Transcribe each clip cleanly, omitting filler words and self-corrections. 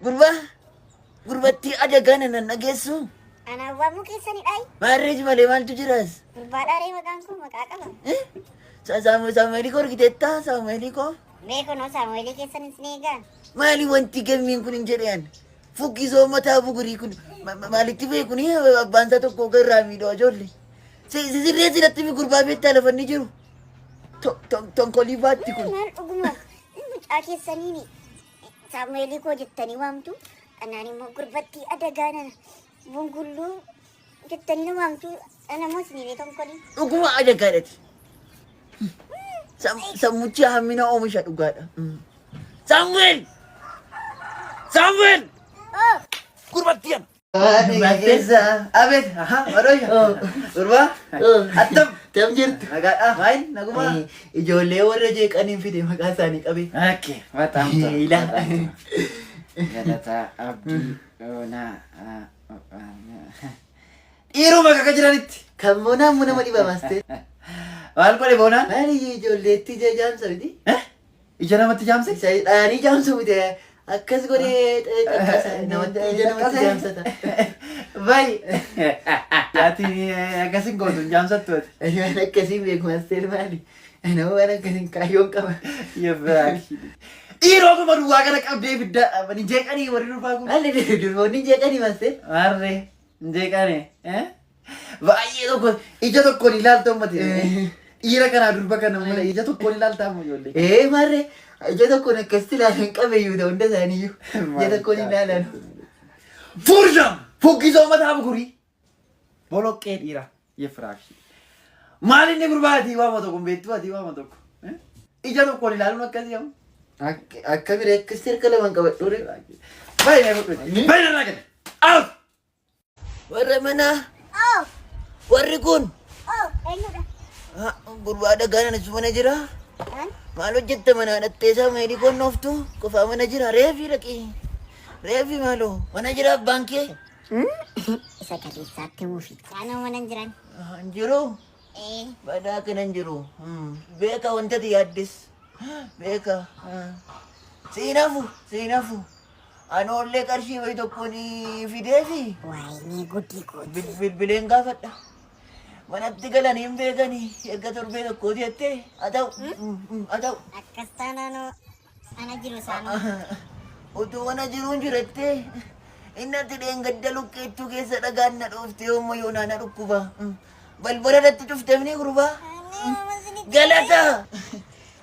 Gurbatti adagaan nan dhageessu. Ana waamuu keessanidha. Maarreeji malee maaltu jiras? Gurbaadhaaree maqaan kun maqaa qaba. Saamu'eelii koo argiteettaa? Saamu'eelii koo? Beekunoo Saamu'eelii keessanis ni eegaa. Maali wanti gammiin kun hin jedhan? Fukkisoo mataa bugurii kun maalitti beekuni abbaan isaa tokko irraa miidhoo ijoollee. Sirree sidatti gurbaa beektaa lafa inni jiru. Tonkolii baatti kun. Maal dhuguma mucaa keessaniini Saamu'eelii koo jettanii waamtu. Anaan immoo gurbatti adagaan bungulluu jettanii na waamtu. Namoos ni beekan kolii. Dhuguma adagaadhati. Sammuchi hammina oomisha dhugaadha. Saamu'eel! Saamu'eel! Gurbatti yan! Abet, Maroja. Gurbaa? Attam! Tam jirtu? Nagaadha. Maayil? Naguma? Ijoollee warra jeeqaniin fide maqaa isaanii qabe. Oke, matam to. Ila. Galata abdi ona Dhiiruu bakka jiranitti. Kan boonaan nama dhiba maastee. Maal godhe boonaan? Maali ijoolleetti ija jaamsa miti? Ija namatti jaamse? Isa dhaanii jaamsa miti. Akkas godhee namatti ija namatti jaamsata. Bayi. Ati akkasin gootu jaamsattu ati. Waan akkasiin beeku maastee maali? Nama waan akkasiin kaayyoon qaba. Yabbaaki. Dhiiroo kuma duwwaa kana qabdee bidda ni jeeqanii warri dhufaa kun. Maali durboonni jeeqanii maastee? Warri jeeqanii. Baay'ee tokko ija tokkoon ilaalta ummati. Dhiira kanaa durba kana mala ija tokkoon ilaaltaa mu ijoollee. Maarree ija tokkoon akkasitti ilaalan qabeeyyuu ta'u hunda isaaniiyyuu. Ija tokkoon ilaalan. Furjam! Fukkisoo mataa bugurii. Boloqqee dhiira. Yefraafi. Maal inni gurbaa atii waama tokko beektu atii waama tokko. Ija tokkoon ilaaluun akkasii hamu. Akka biree akkasitti harka lamaan qabadhuure. Baay'ee fudhate. Baay'ee narraa gadi. Out! Warra manaa. Warri kun. Eenyudha? Gurbaa dhagaadhaan achi mana jira. Maal hojjetta mana dhatteessaa meedii konnooftu qofaa mana jira. Reefii dhaqii. Reefii maaloo mana jira abbaan kee. Isa kaleessaatti muufi. Saanoo mana hin jiran. Hin jiru. Badaa kana hin jiru. Beeka wantati yaaddis. Beeka. Siinafu. Anoollee qarshii wayi tokkoon fideefi. Waayinii guddii kooti. Bilbileen gaafadha. Manatti galanii hin beekanii erga torbee tokkooti jettee haa ta'u. Akkas taanaanoo ana jiru saanoo. Utuu wana jiruun jirattee inni ati dheengadda luqqeettuu keessa dhagaan na dhoofte yoommoo yoonaa na dhukkuba. Balbala natti cuftamni gurbaa. Galata!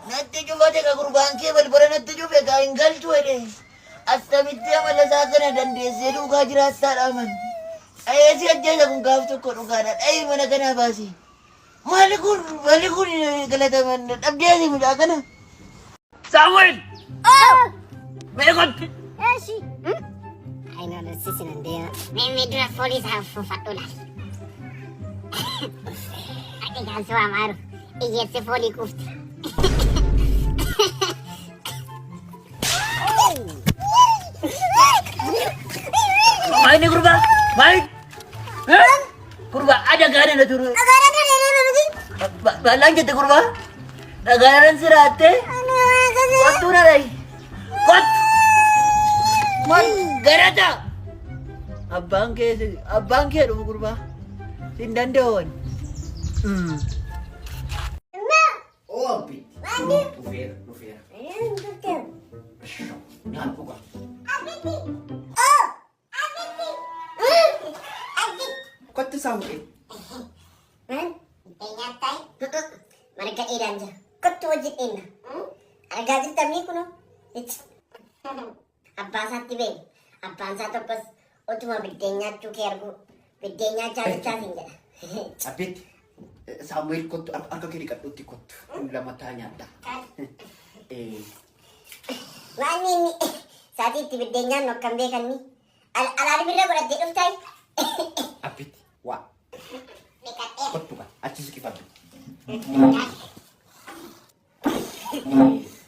Natti cufate ka gurbaan kee balbala natti cufe kaa hin galchu jedhe. Astamitti amala isaa kana dandeessee dhugaa jiraattaa dhaaman. Si ajjeesa kun gaaf tokko dhugaadha. Dhayi mana kanaa baasi. Maali kun galataman dhabdeesi midhaa kana. Saamu'eel! Beekotti! Eeshi. Ayinoo darsiisi nan deema. Mee dura foolii isaa uffadhu laal. Akka jaansi waa maaru. Iyyeessi foolii kuufte. Maini gurbaa? Main? Gurbaa adagaadhaan na turu. Dhagaadhaan dheeree miti. Baalaan jette gurbaa? Dhagaadhaan siraattee? Kottuu na dhayi. Kottu! Maal garata? Abbaan kee dhufu gurbaa. Sin danda'oon. Oh, abbi. Dhufeera. Naan dhuga. Kottu Saamu'eel. Marga dheeraan jira. Kottu wajjin dheerna. Argaa jirtamii kunoo. Abbaan isaatti beeku. Abbaan isaa tokkos utuma biddeen nyaachuu kee argu. Biddeen nyaachaa hin jedha. Abbeetti. Saamu'eel kottu harka kee dhiqadhuutti kottu. Lamataa nyaadda. Waan inni saatii itti biddeen nyaannu akkam beekanni. Alaali birra godhattee dhuftaay. Abbeetti. Waa. Kottu kan achi siqifadhu.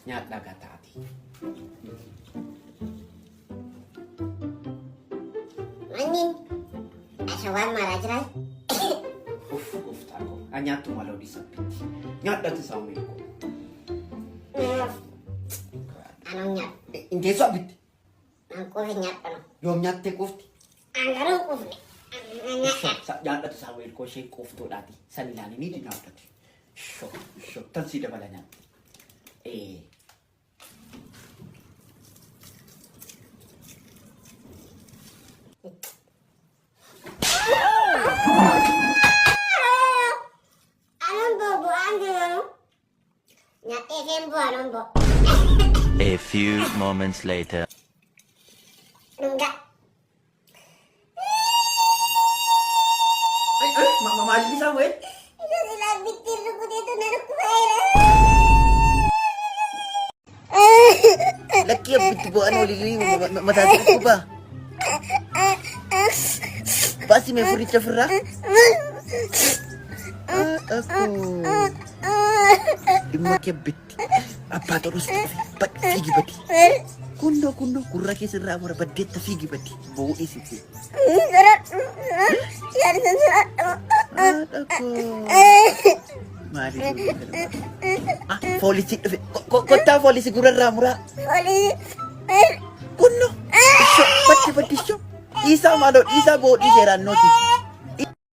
Nyaadhaa gataati. Mannin ashawaan maraa jiraa. Taako. Nyaattu malee odii sabbitti. Nyaadhatti Saamu'eel ko. Anong nyaat? Inteessu abbitti. Ang Kufi nyaatanu. Yoom nyaattee quufti? Angaruu kufne. Nyaadhatu Saamu'eel koo ishee quuftuudhaati. San ilaalee ni nyaadhatu. Tan si dabala nyaatte. Anon bobo, angiru. Nyaate fembo anon bo. A few moments later. Enggak. Mamahalin ni Samuel? Itu sila bitir ko dito na nagkumaira. Laki ang bitibuan mo, Lili. Matasakit ko ba? Pasti may furit sa fura? Ako. Imakabit. Apa terus? Pat figi bati. Kundo, kurra ke sirra mura badet ta figi bati. Bau isi ce. Ako. Mari polisi. Kota polisi gurra mura. Kundo. Bati. Isa malo, isa bo di seran noti.